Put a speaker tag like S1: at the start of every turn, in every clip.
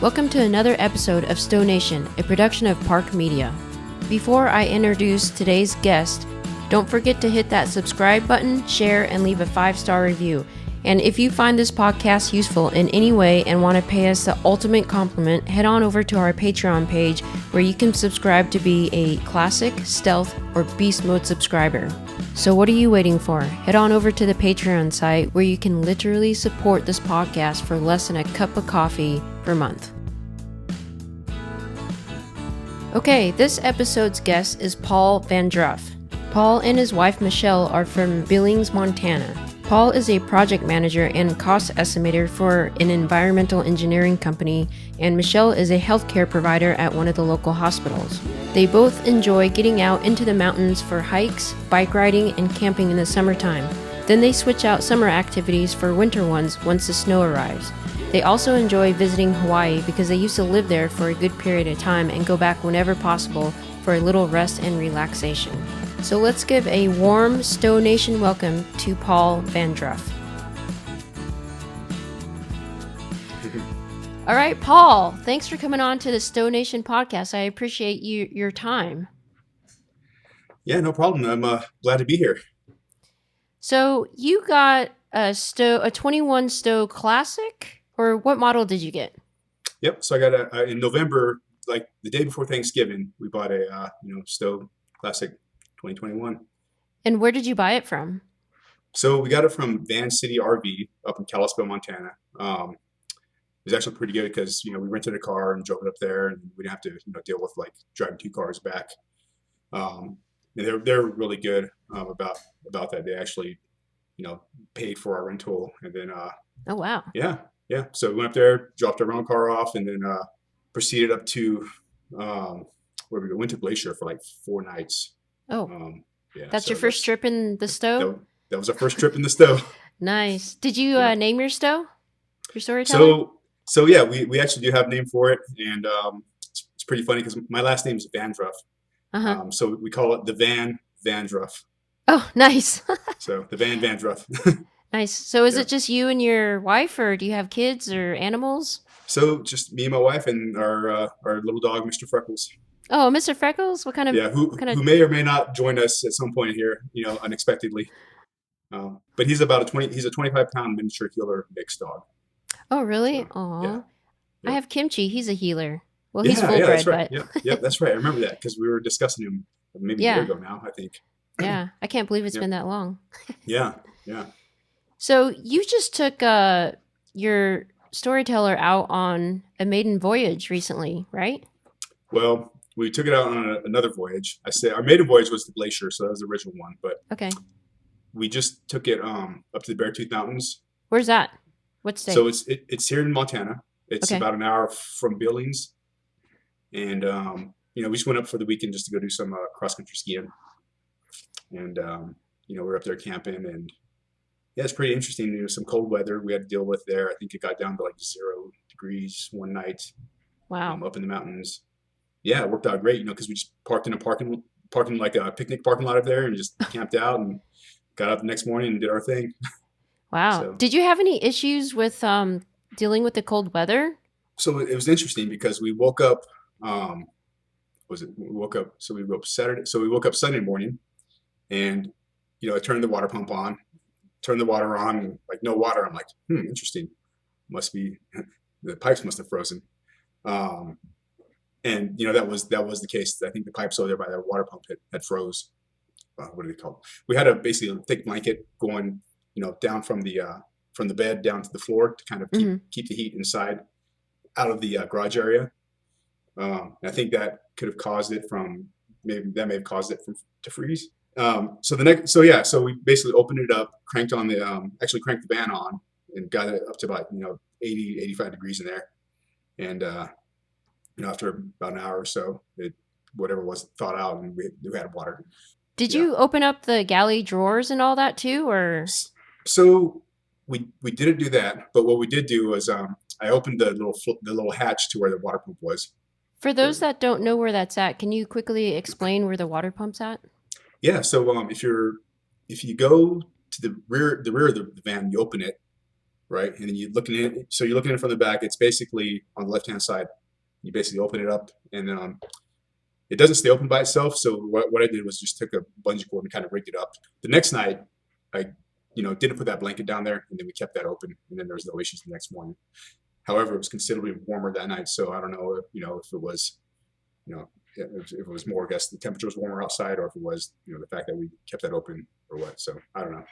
S1: Welcome to another episode of Stow Nation, a production of Park Media. Before I introduce today's guest, don't forget to hit that subscribe button, share, and leave a 5-star review. And if you find this podcast useful in any way and want to pay us the ultimate compliment, head on over to our Patreon page where you can subscribe to be a Classic, Stealth, or Beast Mode subscriber. So what are you waiting for? Head on over to the Patreon site where you can literally support this podcast for less than a cup of coffee per month. Okay, this episode's guest is Paul Vandruff. Paul and his wife Michelle are from Billings, Montana. Paul is a project manager and cost estimator for an environmental engineering company, and Michelle is a healthcare provider at one of the local hospitals. They both enjoy getting out into the mountains for hikes, bike riding, and camping in the summertime. Then they switch out summer activities for winter ones once the snow arrives. They also enjoy visiting Hawaii because they used to live there for a good period of time and go back whenever possible for a little rest and relaxation. So let's give a warm Stow Nation welcome to Paul Vandruff. All right, Paul, thanks for coming on to the Stow Nation podcast. I appreciate your time.
S2: Yeah, no problem. I'm glad to be here.
S1: So you got a 21 Stow Classic, or what model did you get?
S2: Yep. So I got in November, like the day before Thanksgiving, we bought a Stow Classic 2021.
S1: And where did you buy it from?
S2: So we got it from Van City RV up in Kalispell, Montana. It was actually pretty good because we rented a car and drove it up there, and we didn't have to deal with like driving 2 cars back. And they're really good about that. They actually paid for our rental, and then
S1: oh wow,
S2: yeah. So we went up there, dropped our rental car off, and then proceeded up to where we go, went to Glacier for like 4 nights.
S1: Oh,
S2: yeah.
S1: That's your first trip in the Stow?
S2: That was our first trip in the Stow.
S1: Nice. Did you name your Stow? Your Storyteller?
S2: So yeah, we actually do have a name for it, and it's pretty funny because my last name is Vandruff.
S1: Uh-huh.
S2: So we call it the Van Vandruff.
S1: Oh, nice.
S2: So the Van Vandruff.
S1: Nice. So is it just you and your wife, or do you have kids or animals?
S2: So just me and my wife and our little dog, Mr. Freckles.
S1: Oh, Mr. Freckles? What kind of?
S2: Yeah, who may or may not join us at some point here, unexpectedly. But he's about he's a 25-pound miniature healer mixed dog.
S1: Oh, really?
S2: So,
S1: Aw.
S2: yeah.
S1: I have Kimchi. He's a healer. Well, he's full bred,
S2: that's right.
S1: but
S2: Yeah, that's right. I remember that because we were discussing him maybe a year ago now, I think.
S1: Yeah, I can't believe it's been that long.
S2: Yeah.
S1: So you just took your Storyteller out on a maiden voyage recently, right?
S2: Well, we took it out on another voyage. I say our maiden voyage was the Glacier, so that was the original one. But
S1: okay,
S2: we just took it up to the Beartooth Mountains.
S1: Where's that? What state?
S2: So it's here in Montana. It's
S1: okay.
S2: about an hour from Billings, and we just went up for the weekend just to go do some cross country skiing, and we were up there camping, and yeah, it's pretty interesting. Some cold weather we had to deal with there. I think it got down to like 0 degrees one night.
S1: Wow.
S2: Up in the mountains. Yeah, it worked out great, because we just parked in a parking like a picnic parking lot up there and just camped out and got up the next morning and did our thing.
S1: Wow. So, did you have any issues with dealing with the cold weather?
S2: So it was interesting because we woke up. We woke up Saturday. So we woke up Sunday morning, and I turned the water pump on, turned the water on, and like no water. I'm like, interesting. Must be the pipes must have frozen. And that was the case. I think the pipes over there by the water pump had froze. What are they called? We had basically a thick blanket going, down from the bed down to the floor to kind of keep the heat inside, out of the garage area. I think that could have caused it to freeze. So we basically opened it up, cranked the fan on, and got it up to about 80, 85 degrees in there, and after about an hour or so, whatever was thawed out, and we had water.
S1: Did you open up the galley drawers and all that too, or?
S2: So we didn't do that, but what we did do was I opened the little hatch to where the water pump was.
S1: For those that don't know where that's at, can you quickly explain where the water pump's at?
S2: Yeah. So if you go to the rear of the van, you open it, right? And then you're looking at it from the back. It's basically on the left-hand side. You basically open it up, and it doesn't stay open by itself. So what I did was just took a bungee cord and kind of rigged it up. The next night, I, didn't put that blanket down there, and then we kept that open, and then there was no issues the next morning. However, it was considerably warmer that night, so I don't know, if it was, if it was more, I guess the temperature was warmer outside, or if it was, the fact that we kept that open or what. So I don't know.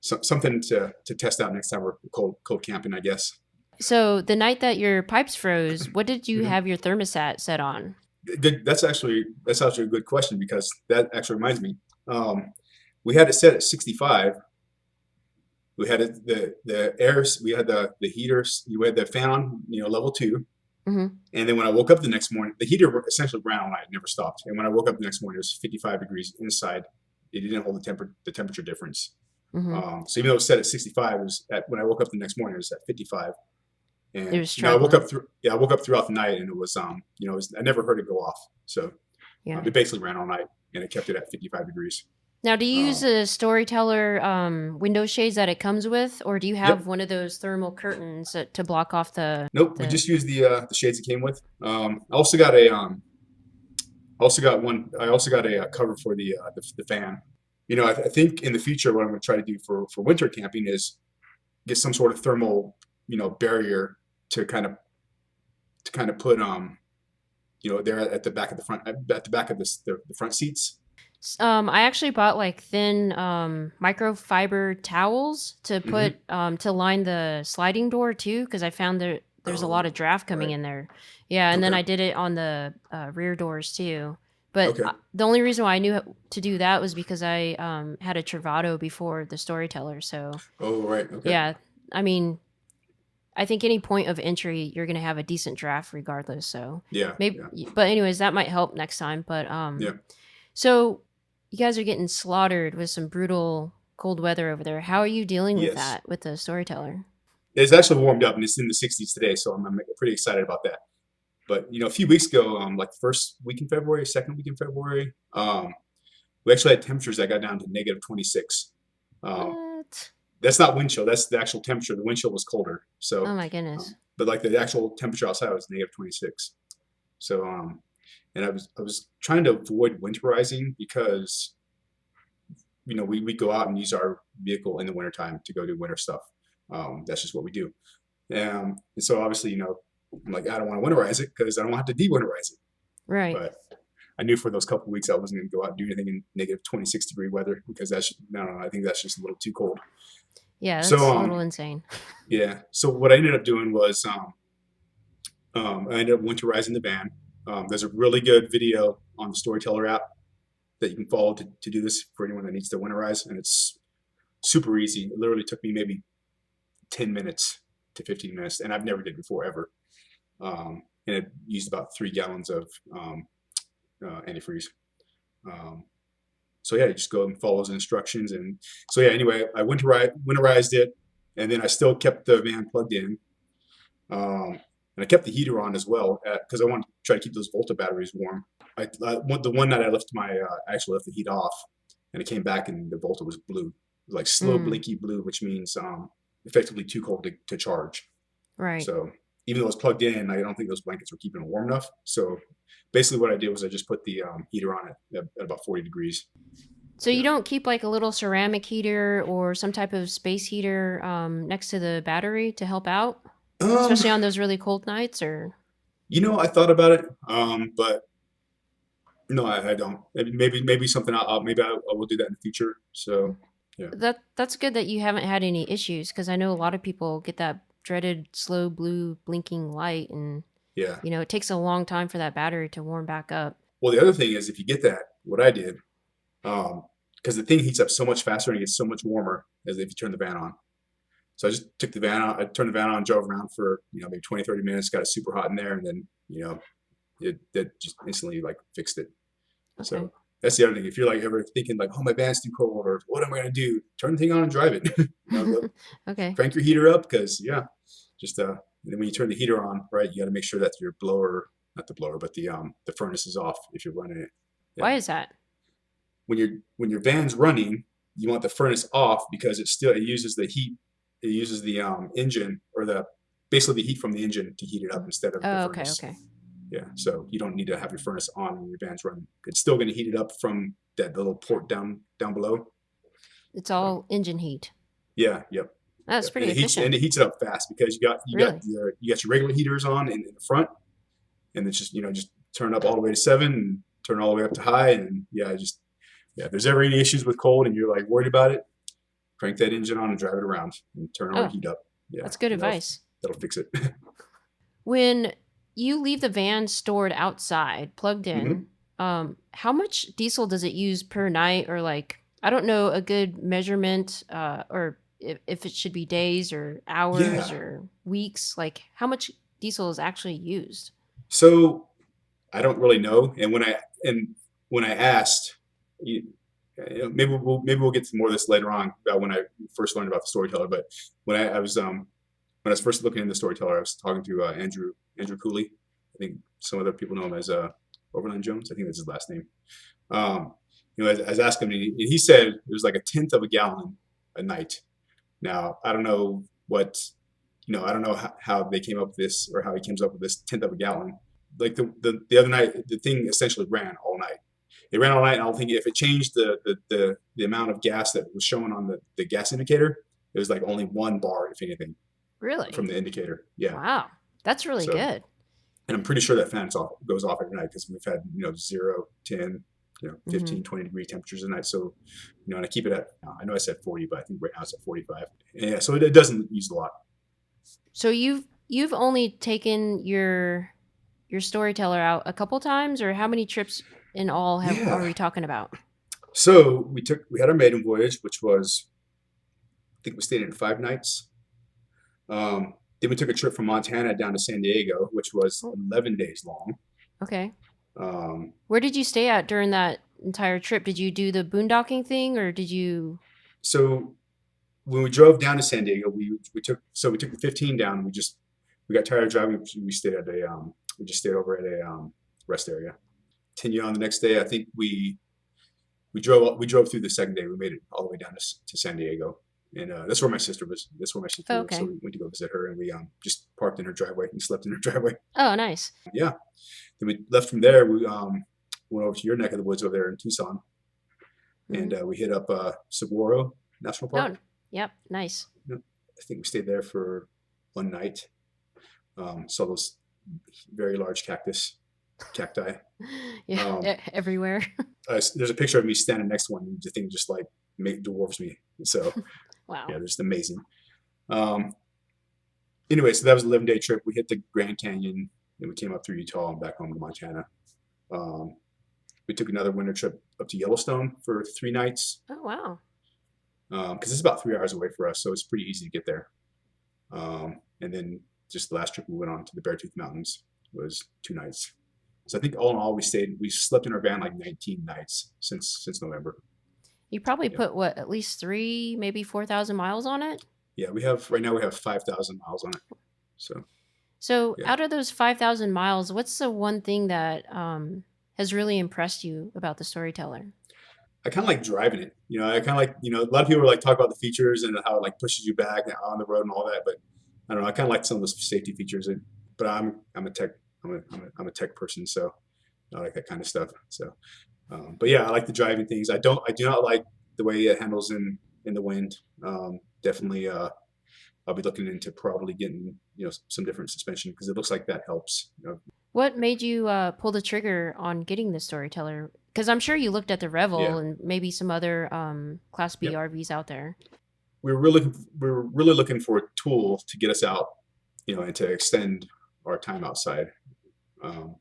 S2: Something to test out next time we're cold camping, I guess.
S1: So the night that your pipes froze, what did you
S2: Mhm.
S1: have your thermostat set on?
S2: Good. That's actually a good question because that actually reminds me. We had it set at 65. We had it, the air. We had the heaters. We had the fan on, level 2.
S1: Hmm.
S2: And then when I woke up the next morning, the heater essentially ran all night, never stopped. And when I woke up the next morning, it was 55 degrees inside. It didn't hold the temperature difference.
S1: Hmm.
S2: So even though it was set at 65, when I woke up the next morning, it was at 55.
S1: It
S2: And
S1: was
S2: I woke
S1: struggling.
S2: up I woke up throughout the night, and it was I never heard it go off. So
S1: Yeah.
S2: it basically ran all night, and it kept it at 55 degrees.
S1: Now, do you use
S2: Um,
S1: the Storyteller window shades that it comes with, or do you have
S2: yep.
S1: one of those thermal curtains to block off
S2: Nope. We
S1: the?
S2: just used the shades it came with. I also got a also got one. I also got a cover for the fan. I think in the future, what I'm going to try to do for winter camping is get some sort of thermal, barrier to kind of put there at the back of the back of the front seats.
S1: I actually bought like thin microfiber towels to
S2: Hmm.
S1: put to line the sliding door too, because I found there's a lot of
S2: Oh,
S1: draft coming
S2: right.
S1: in there. Yeah, and then
S2: Okay.
S1: I did it on the rear doors too. But
S2: Okay.
S1: the only reason why I knew to do that was because I had a Travado before the Storyteller. So
S2: Oh, right. Okay.
S1: yeah, I mean, I think any point of entry, you're gonna have a decent draft regardless. So
S2: Yeah.
S1: maybe,
S2: Yeah.
S1: but anyways, that might help next time. But
S2: Yeah.
S1: so you guys are getting slaughtered with some brutal cold weather over there. How are you dealing with
S2: Yes.
S1: that with the Storyteller?
S2: It's actually warmed up, and it's in the 60s today, so I'm pretty excited about that. But a few weeks ago, like first week in February, second week in February, we actually had temperatures that got down to negative 26. Um,
S1: What?
S2: that's not wind chill. That's the actual temperature. The wind chill was colder.
S1: Oh
S2: So,
S1: my goodness.
S2: but like the actual temperature outside was negative 26. So, and I was trying to avoid winterizing because we go out and use our vehicle in the wintertime to go do winter stuff. That's just what we do. And so obviously, I'm like, I don't want to winterize it because I don't want to have to de-winterize it.
S1: Right.
S2: But I knew for those couple of weeks I wasn't going to go out and do anything in negative 26-degree weather because no, I think that's just a little too cold.
S1: Yeah,
S2: So
S1: that's a little insane.
S2: yeah. So what I ended up doing was I ended up winterizing the van. There's a really good video on the Storyteller app that you can follow to do this for anyone that needs to winterize, and it's super easy. It literally took me maybe 10 minutes to 15 minutes, and I've never did it before ever. And it used about 3 gallons of antifreeze. Um, so yeah, you just go and follow those instructions. And so yeah, anyway, I winterized it, and then I still kept the van plugged in. And I kept the heater on as well because I wanted to try to keep those Volta batteries warm. The one night I actually left the heat off, and it came back and the Volta was blue, it was like slow
S1: Mm,
S2: blinky blue, which means effectively too cold to charge.
S1: right.
S2: So even though it's plugged in, I don't think those blankets were keeping it warm enough. So basically, what I did was I just put the heater on it at about 40 degrees.
S1: So you
S2: Yeah.
S1: don't keep like a little ceramic heater or some type of space heater next to the battery to help out,
S2: Um,
S1: especially on those really cold nights, or?
S2: I thought about it, but no, I don't. Maybe something. Maybe I will do that in the future. So yeah,
S1: That's good that you haven't had any issues, because I know a lot of people get that dreaded slow blue blinking light, and
S2: yeah.
S1: it takes a long time for that battery to warm back up.
S2: Well, the other thing is if you get that, what I did, um, because the thing heats up so much faster and it gets so much warmer as if you turn the van on. So I just took the van out, I turned the van on, drove around for, maybe 20, 30 minutes, got it super hot in there, and then, it just instantly like fixed it.
S1: Okay.
S2: So that's the other thing. If you're like ever thinking like, oh, my van's too cold, or what am I gonna do? Turn the thing on and drive it.
S1: Okay.
S2: Crank your heater up because yeah, just and then when you turn the heater on, right, you got to make sure that your blower, not the blower, but the furnace is off if you're running it. Yeah.
S1: Why is that?
S2: When your van's running, you want the furnace off because it uses the heat. it uses the engine or the basically the heat from the engine to heat it up
S1: Mhm.
S2: instead of the
S1: Oh, okay,
S2: furnace.
S1: okay.
S2: Yeah, so you don't need to have your furnace on when your van's running. It's still going to heat it up from that little port down below.
S1: It's
S2: So
S1: all engine heat.
S2: yeah, yep,
S1: That's
S2: yep,
S1: pretty
S2: and
S1: efficient.
S2: it heats it up fast because
S1: Really?
S2: you got your regular heaters on in the front, and it's just just turn up all the way to 7 and turn all the way up to high, and if there's ever any issues with cold and you're like worried about it, crank that engine on and drive it around and turn on the
S1: Oh,
S2: heat up. Yeah,
S1: that's good
S2: and
S1: advice.
S2: that'll fix it.
S1: When you leave the van stored outside, plugged
S2: Hmm.
S1: in, how much diesel does it use per night? Or like, I don't know a good measurement, or if it should be days or hours
S2: Yeah.
S1: or weeks. Like, how much diesel is actually used?
S2: So I don't really know. When I asked, you, maybe we'll get to more of this later on about when I first learned about the storyteller. But I was when I was first looking into the storyteller, I was talking to Andrew Cooley. I think some other people know him as Overland Jones. I think that's his last name. I was asking him, and he said it was like a tenth of a gallon a night. Now I don't know I don't know how they came up with this or how he came up with this tenth of a gallon. Like the other night, the thing essentially ran all night. It ran all night, and I don't think if it changed the amount of gas that was showing on the gas indicator, it was like only 1 bar, if anything,
S1: Really?
S2: from the indicator. Yeah.
S1: Wow. That's really
S2: So,
S1: good.
S2: and I'm pretty sure that goes off every night because we've had 0, 10,
S1: Hmm.
S2: 15, 20-degree temperatures a night. So, and I keep it at I know I said 40, but I think right now it's at 45. Yeah, so it doesn't use a lot.
S1: So you've only taken your storyteller out a couple times, or how many trips in all have are
S2: Yeah.
S1: we talking about?
S2: So we had our maiden voyage, which was I think we stayed in 5 nights. Then we took a trip from Montana down to San Diego, which was
S1: Oh,
S2: 11 days long.
S1: okay.
S2: Um,
S1: Where did you stay at during that entire trip? Did you do the boondocking thing, or did you?
S2: so when we drove down to San Diego, we took the 15 down. We got tired of driving. We stayed at we just stayed over at a rest area. Continued on the next day. I think we drove through the second day. We made it all the way down to San Diego, and that's where my sister was. That's where my sister
S1: Oh,
S2: lives. So
S1: okay.
S2: we went to go visit her, and we just parked in her driveway and slept in her driveway.
S1: Oh, nice.
S2: Yeah. Then we left from there. We went over to your neck of the woods over there in Tucson,
S1: Hmm.
S2: and we hit up Saguaro National
S1: Oh,
S2: Park.
S1: yep. Nice.
S2: Yep. I think we stayed there for 1 night. Saw those very large cacti.
S1: Yeah,
S2: Um,
S1: everywhere.
S2: there's a picture of me standing next to one. And the thing just like dwarfs me. So yeah,
S1: Wow.
S2: they're just amazing. Um, anyway, so that was an 11-day trip. We hit the Grand Canyon, then we came up through Utah and back home to Montana. Um, we took another winter trip up to Yellowstone for 3 nights
S1: Oh, wow.
S2: because it's about 3 hours away for us, so it's pretty easy to get there. And then just the last trip we went on to the Beartooth Mountains was 2 nights. So I think all in all, we slept in our van like 19 nights since November.
S1: You probably
S2: Yeah,
S1: put what, at least three, maybe 4,000 miles on it.
S2: yeah. Right now we have 5,000 miles on it. So
S1: So,
S2: yeah,
S1: out of those 5,000 miles, what's the one thing that has really impressed you about the storyteller?
S2: I kind of like driving it. I kind of like a lot of people like talk about the features and how it like pushes you back on the road and all that, but I don't know. I kind of like some of those safety features. But I'm a tech I'm a tech person, so I like that kind of stuff. So, but yeah, I like the driving things. I do not like the way it handles in the wind. Definitely, I'll be looking into probably getting some different suspension because it looks like that helps.
S1: What made you pull the trigger on getting the storyteller? Because I'm sure you looked at the Revel
S2: Yeah,
S1: and maybe some other Class B
S2: yep.
S1: RVs out there.
S2: We were really looking for a tool to get us out, and to extend our time outside. Um,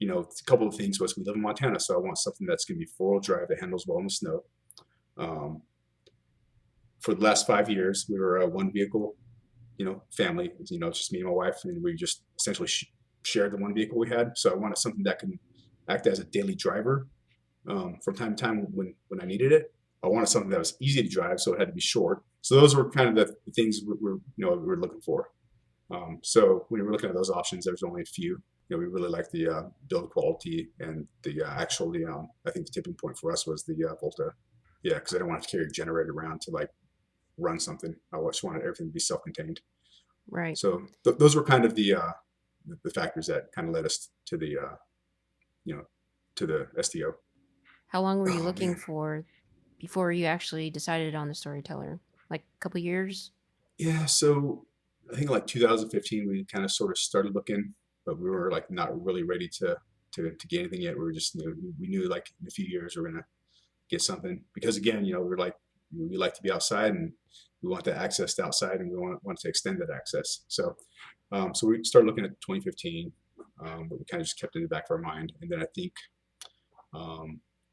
S2: a couple of things was we live in Montana, so I want something that's going to be 4-wheel drive that handles well in the snow. Um, for the last 5 years, we were a one vehicle, family. It's just me and my wife, and we just essentially shared the one vehicle we had. So I wanted something that can act as a daily driver from time to time when I needed it. I wanted something that was easy to drive, so it had to be short. So those were kind of the things we were looking for. So when we were looking at those options, there's only a few. We really liked the build quality and the I think the tipping point for us was the Volta. Yeah, because I don't want to carry a generator around to like run something. I just wanted everything to be self-contained.
S1: Right.
S2: So those were kind of the factors that kind of led us to the you know to the STO.
S1: How long were you
S2: Oh
S1: looking
S2: man,
S1: for before you actually decided on the storyteller? Like a couple years?
S2: yeah. So I think like 2015 we kind of sort of started looking, but we were like not really ready to get anything yet. We were just we knew like in a few years we're gonna get something because again, we're like we like to be outside and we want the access to outside and we want to extend that access. So we started looking at 2015, but we kind of just kept it in the back of our mind. And then I think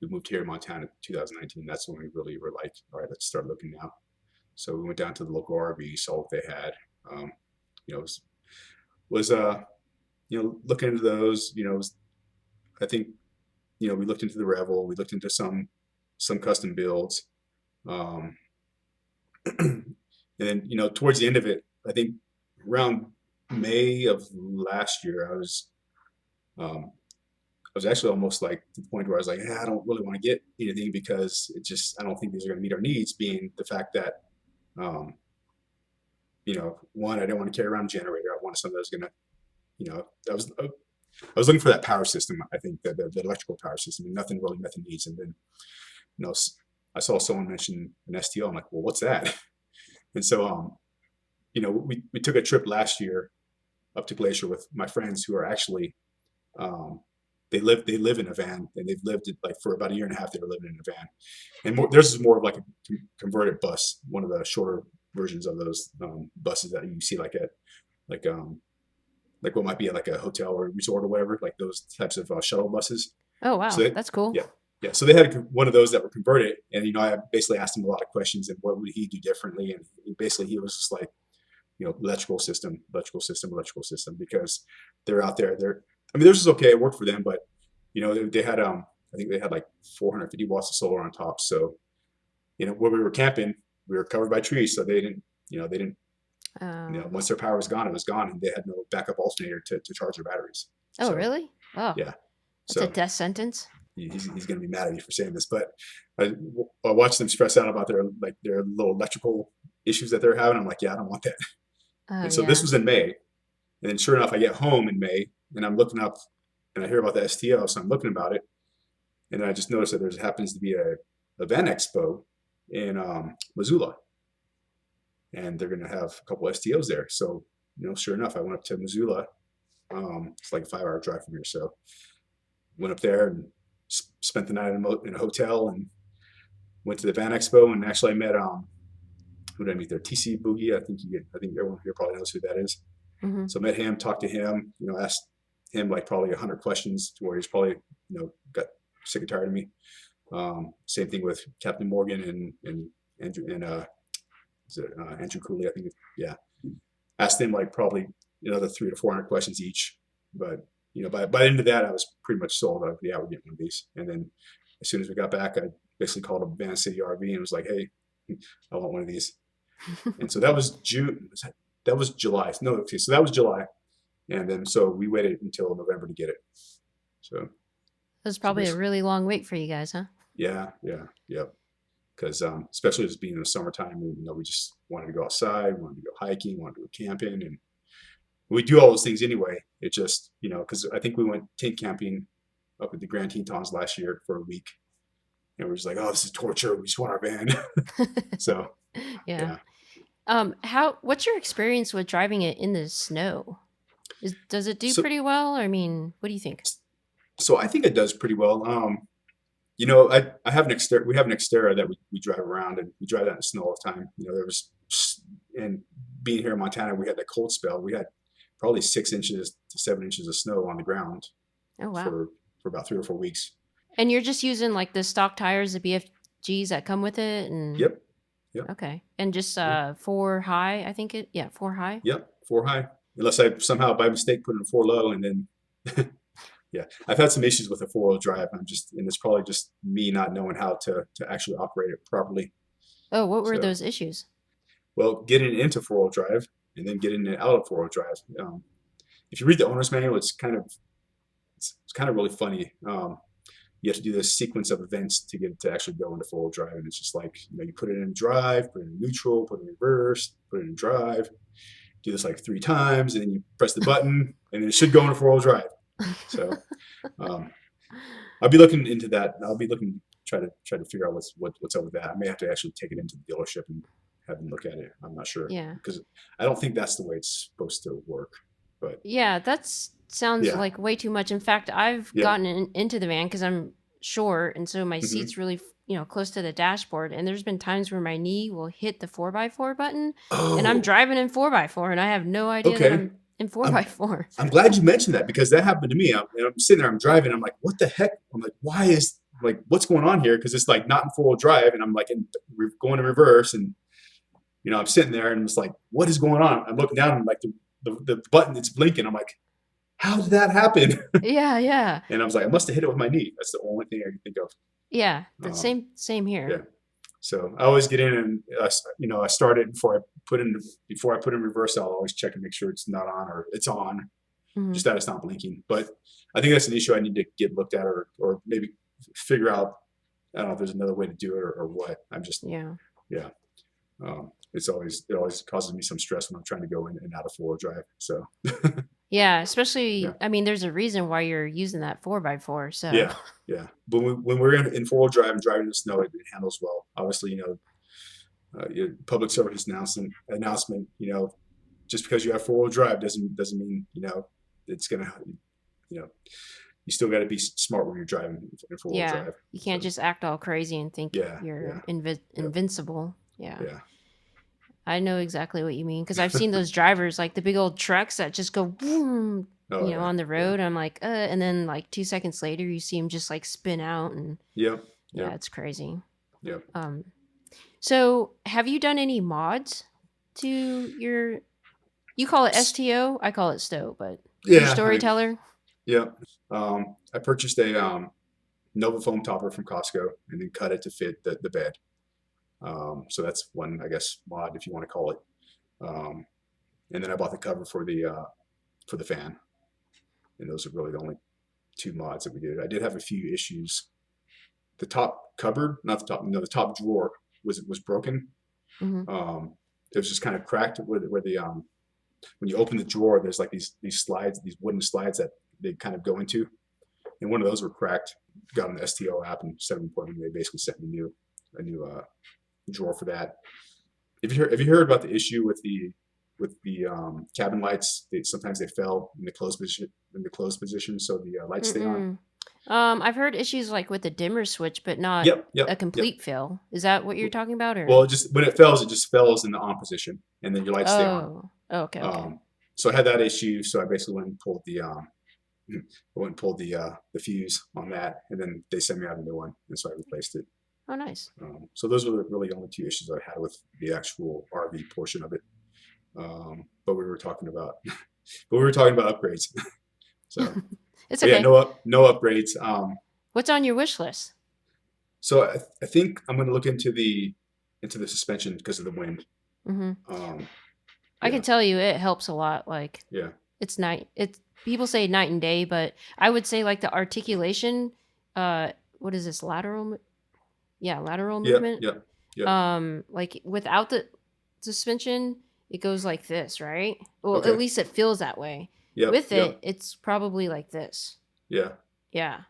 S2: we moved here to Montana in 2019. That's when we really were like, all right, let's start looking now. So we went down to the local RV, saw what they had. Um, you know, was looking into those. I think we looked into the Revel, we looked into some custom builds, um, and then towards the end of it, I think around May of last year, um, I was actually almost like to the point where I was like, I don't really want to get anything because I don't think these are going to meet our needs. Being the fact that, um, one, I didn't want to carry around a generator. I wanted something that was going to, I was looking for that power system. I think that the electrical power system, and nothing really met the needs. And then, you know, I saw someone mention an STO. I'm like, well, what's that? And so, we took a trip last year up to Glacier with my friends who are actually, um, they live in a van and they've lived it like for about a year and a half. They were living in a van, and theirs is more of like a converted bus, one of the shorter versions of those buses that you see like um like what might be at like a hotel or resort or whatever, like those types of shuttle buses.
S1: Oh,
S2: So
S1: wow. That's cool.
S2: yeah, yeah. So they had one of those that were converted, and I basically asked him a lot of questions and what would he do differently, and basically he was just like, electrical system, electrical system, electrical system, because they're out there. I mean, theirs is okay. It worked for them, but they had I think they had like 450 watts of solar on top. So where we were camping, we were covered by trees, so they didn't
S1: Um,
S2: once their power was gone, it was gone, and they had no backup alternator to charge their batteries.
S1: oh,
S2: So
S1: really? Oh,
S2: yeah,
S1: that's a
S2: so
S1: death sentence.
S2: he's going to be mad at me for saying this, but I, I watched them stress out about their little electrical issues that they're having. I'm like, yeah, I don't want that.
S1: Oh,
S2: And so this
S1: yeah.
S2: was in May, and then sure enough, I get home in May, and I'm looking up, and I hear about the STO, so I'm looking about it, and then I just noticed that there happens to be a van expo in Missoula, and they're going to have a couple STOs there. So sure enough, I went up to Missoula. It's like a 5-hour drive from here, so went up there and spent the night in a hotel and went to the van expo, and actually I met who did I meet there? TC Boogie. I think everyone here probably knows who that is.
S1: Hmm.
S2: So I met him, talked to him, asked him like probably 100 questions to where he's probably got sick and tired of me. Same thing with Captain Morgan and Andrew and is it Andrew Cooley? I think yeah. Asked them like probably the 300 to 400 questions each, but by the end of that I was pretty much sold. Yeah, we're getting one of these. And then as soon as we got back, I basically called up Van City RV and was like, hey, I want one of these. And so that was June. That was July. No, okay, so that was July, and then so we waited until November to get it. So,
S1: That was
S2: so
S1: probably a really long wait for you guys, huh?
S2: yeah, yeah, yeah. Because especially as being in the summertime, we just wanted to go outside, wanted to go hiking, wanted to go camping, and we do all those things anyway. It just because I think we went tent camping up at the Grand Tetons last year for a week, and we're just like, oh, this is torture. We just want our van. So
S1: Yeah.
S2: yeah.
S1: What's your experience with driving it in the snow? Does it do
S2: So
S1: pretty well? I mean, what do you think?
S2: so I think it does pretty well. I have an Xterra. We have an Xterra that we drive around, and we drive that in the snow all the time. There was, and being here in Montana, we had that cold spell. We had probably 6 inches to 7 inches of snow on the ground
S1: Oh, wow.
S2: for about 3 or 4 weeks.
S1: And you're just using like the stock tires, the BFGs that come with it, and
S2: Yep, yep,
S1: okay, and just
S2: yeah,
S1: 4 high, I think it. Yeah, 4 high.
S2: yep. 4 high, unless I somehow by mistake put in 4 low, and then yeah, I've had some issues with a 4-wheel drive. And it's probably just me not knowing how to actually operate it properly.
S1: Oh, what were
S2: So,
S1: those issues?
S2: well, getting into 4-wheel drive and then getting it out of 4-wheel drive. If you read the owner's manual, it's kind of really funny. you have to do this sequence of events to get it to actually go into full drive. And it's just like, you put it in drive, put it in neutral, put it in reverse, put it in drive, do this like 3 times, and then you press the button, and it should go into full drive. So um, I'll be looking into that. I'll be looking try to figure out what's up with that. I may have to actually take it into the dealership and have them look at it. I'm not sure
S1: Yeah.
S2: because I don't think that's the way it's supposed to work. But
S1: Yeah, that sounds
S2: yeah,
S1: like way too much. In fact, I've
S2: yeah,
S1: gotten into the van because I'm short, and so my
S2: hmm
S1: seat's really, close to the dashboard. And there's been times where my knee will hit the 4x4 button, and I'm
S2: Oh,
S1: driving in 4x4 and I have no idea that
S2: okay.
S1: I'm in
S2: I'm
S1: 4x4.
S2: I'm glad you mentioned that because that happened to me. I'm sitting there, I'm driving, I'm like, what the heck? I'm like, why is like what's going on here? Because it's like not in full drive, and I'm like going in reverse, and I'm sitting there, and it's like, what is going on? I'm looking down, and like the button it's blinking. I'm like, how did that happen?
S1: Yeah, yeah,
S2: And I was like, I must have hit it with my knee. That's the only thing I can think of.
S1: yeah. The
S2: Um,
S1: same
S2: yeah.
S1: here.
S2: So I always get in and I start it before I put in reverse. I'll always check and make sure it's not on or it's on,
S1: Hmm.
S2: just that it's not blinking. But I think that's an issue I need to get looked at or maybe figure out. I don't know if there's another way to do it or what. I'm just
S1: Yeah.
S2: yeah. It always causes me some stress when I'm trying to go in and out of 4-wheel drive. So
S1: Yeah,
S2: yeah.
S1: especially, I mean, there's a reason why you're using that 4x4. So,
S2: Yeah, yeah. But when we're in 4-wheel drive and driving in the snow, it handles well. Obviously, your public service announcement. Just because you have 4-wheel drive doesn't mean it's gonna. You know, you still got to be smart when you're driving in 4-wheel
S1: yeah,
S2: drive.
S1: you can't
S2: So
S1: just act all crazy and think
S2: yeah,
S1: you're
S2: yeah, yep,
S1: invincible. Yeah.
S2: yeah.
S1: I know exactly what you mean because I've seen those drivers, like the big old trucks that just go boom,
S2: Oh yeah,
S1: on the
S2: yeah,
S1: road. I'm like, and then like 2 seconds later, you see them just like spin out, and
S2: yep,
S1: yeah,
S2: yep,
S1: it's crazy.
S2: yep.
S1: Um, so have you done any mods to your? You call it STO, I call it STO, but your
S2: Yeah, I mean,
S1: storyteller.
S2: yeah. I purchased a Nova foam topper from Costco and then cut it to fit the bed. So that's one, I guess, mod if you want to call it. Um, and then I bought the cover for the fan, and those are really the only 2 mods that we did. I did have a few issues. The top cupboard, not the top, no, the top drawer was broken.
S1: Hmm.
S2: It was just kind of cracked where the when you open the drawer, there's like these slides, these wooden slides that they kind of go into, and one of those were cracked. Got on the STO app and set an appointment. They basically sent me a new drawer for that. Have you heard about the issue with the cabin lights? Sometimes they fell in the closed position, so the lights stay on.
S1: Mm-mm. I've heard issues like with the dimmer switch, but not
S2: Yep, yep,
S1: a
S2: yep.
S1: complete fail. Is that what you're talking about,
S2: Well,
S1: or?
S2: when it just fails in the on position, and then your lights stay on.
S1: Oh, okay, okay.
S2: So I had that issue, so I basically went and pulled the fuse on that, and then they sent me out a new one, and so I replaced it.
S1: Oh, nice.
S2: So those were the really only 2 issues I had with the actual RV portion of it. But we were talking about, upgrades. So,
S1: It's
S2: but yeah,
S1: okay.
S2: no upgrades.
S1: What's on your wish list?
S2: So I think I'm going to look into the suspension because of the wind.
S1: Hmm.
S2: Um,
S1: I can
S2: yeah,
S1: tell you it helps a lot. Like
S2: yeah,
S1: it's people say night and day, but I would say like the articulation. What is this Yeah, lateral
S2: yep,
S1: movement.
S2: yep, yep.
S1: Like without the suspension, it goes like this, right? Well, at
S2: Okay,
S1: least it feels that way.
S2: yep,
S1: With it,
S2: yep,
S1: it's probably like this.
S2: yeah,
S1: Yeah.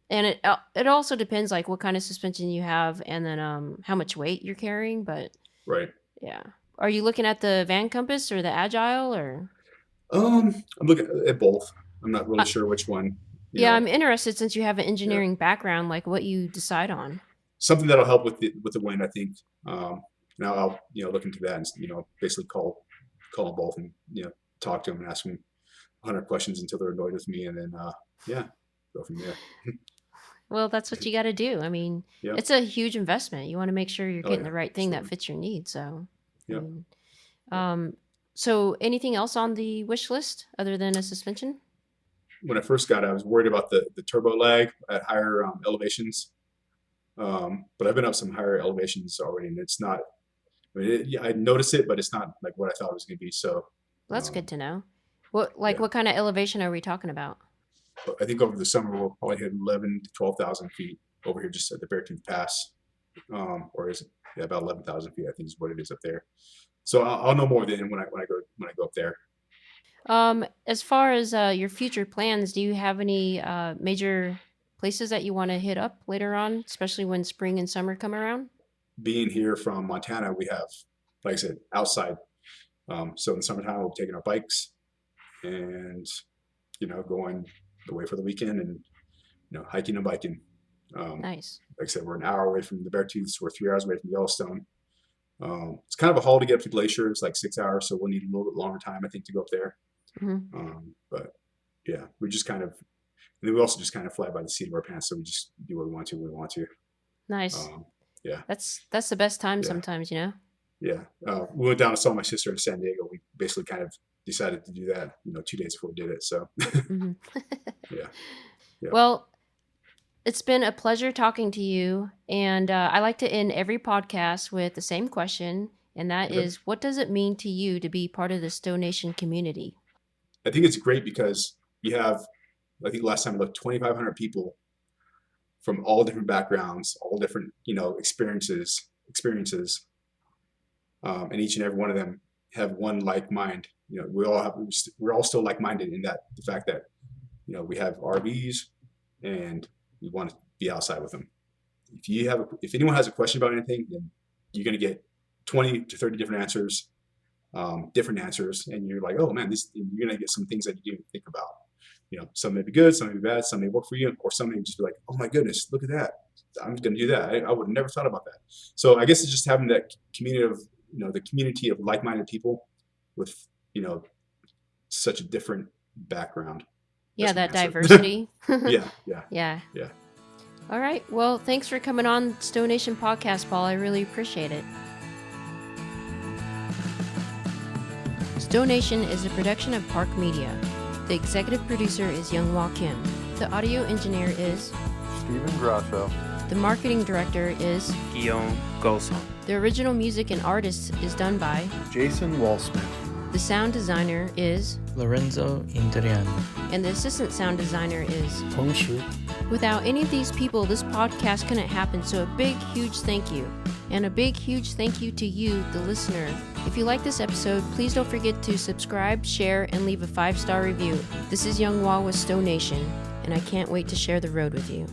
S1: And it also depends like what kind of suspension you have and then how much weight you're carrying, but
S2: right.
S1: yeah. Are you looking at the Van Compass or the Agile or
S2: I'm looking at both. I'm not really
S1: uh,
S2: sure which one.
S1: yeah, I'm interested since you have an
S2: Yeah,
S1: engineering background like what you decide on.
S2: something that'll help with the wind, I think. And I'll look into that and basically call them both and talk to them and ask them 100 questions until they're annoyed with me, and then yeah, go from there.
S1: Well, that's what you got to do. I mean,
S2: Yep.
S1: it's a huge investment. You want to make sure you're
S2: Oh
S1: getting
S2: yeah,
S1: the right thing that
S2: absolutely.
S1: fits your needs. So, I
S2: Yep.
S1: mean,
S2: Yep.
S1: um, so anything else on the wish list other than a suspension?
S2: When I first got it, I was worried about the turbo lag at higher elevations. But I've been up some higher elevations already, and it's not. I mean, yeah, I notice it, but it's not like what I thought it was going to be. So,
S1: Well, that's good
S2: um,
S1: to know. What
S2: yeah.
S1: what kind of elevation are we talking about?
S2: I think over the summer we'll probably hit 11 to 12,000 feet over here just at the Beartooth Pass, or is it about 11,000 feet? I think is what it is up there. So I'll know more then when I go up there.
S1: As far as your future plans, do you have any major places that you want to hit up later on, especially when spring and summer come around?
S2: Being here from Montana, we have, like I said, outside. So in the summertime, we'll be taking our bikes and, going away for the weekend and, hiking and biking.
S1: Nice.
S2: Like I said, we're an hour away from the Beartooth. We're 3 hours away from Yellowstone. It's kind of a haul to get up to Glacier. It's like 6 hours, so we'll need a little bit longer time, I think, to go up there. But yeah, we just kind of, and then we also just kind of fly by the seat of our pants. So we just do what we want to when we want to.
S1: Nice.
S2: Yeah.
S1: That's the best time sometimes,
S2: Yeah. We went down and saw my sister in San Diego. We basically kind of decided to do that, 2 days before we did it. So yeah.
S1: Well, it's been a pleasure talking to you. And I like to end every podcast with the same question. And that is, what does it mean to you to be part of the Stow Nation community?
S2: I think it's great because you have, I think last time, about 2,500 people from all different backgrounds, all different, experiences, and each and every one of them have one like mind. We're all still like-minded in that the fact that, we have RVs and we want to be outside with them. If anyone has a question about anything, then you're going to get 20 to 30 different answers, and you're like, oh man, you're going to get some things that you didn't think about. Some may be good, some may be bad, some may work for you, or some may just be like, oh my goodness, look at that. I'm going to do that. I would have never thought about that. So I guess it's just having that community of, the community of like-minded people with, such a different background.
S1: Yeah, that diversity.
S2: Yeah.
S1: All right. Well, thanks for coming on Stow Nation Podcast, Paul. I really appreciate it. Stow Nation is a production of Park Media. The executive producer is Younghwa Kim. The audio engineer is
S3: Stephen Grasso.
S1: The marketing director is
S4: Guillaume Golsong.
S1: The original music and artist is done by
S3: Jason Walsmith.
S1: The sound designer is
S4: Lorenzo Interiano.
S1: And the assistant sound designer is
S3: Peng.
S1: Without any of these people, this podcast couldn't happen, so a big, huge thank you. And a big, huge thank you to you, the listener. If you like this episode, please don't forget to subscribe, share, and leave a 5-star review. This is Younghwa with Stow Nation, and I can't wait to share the road with you.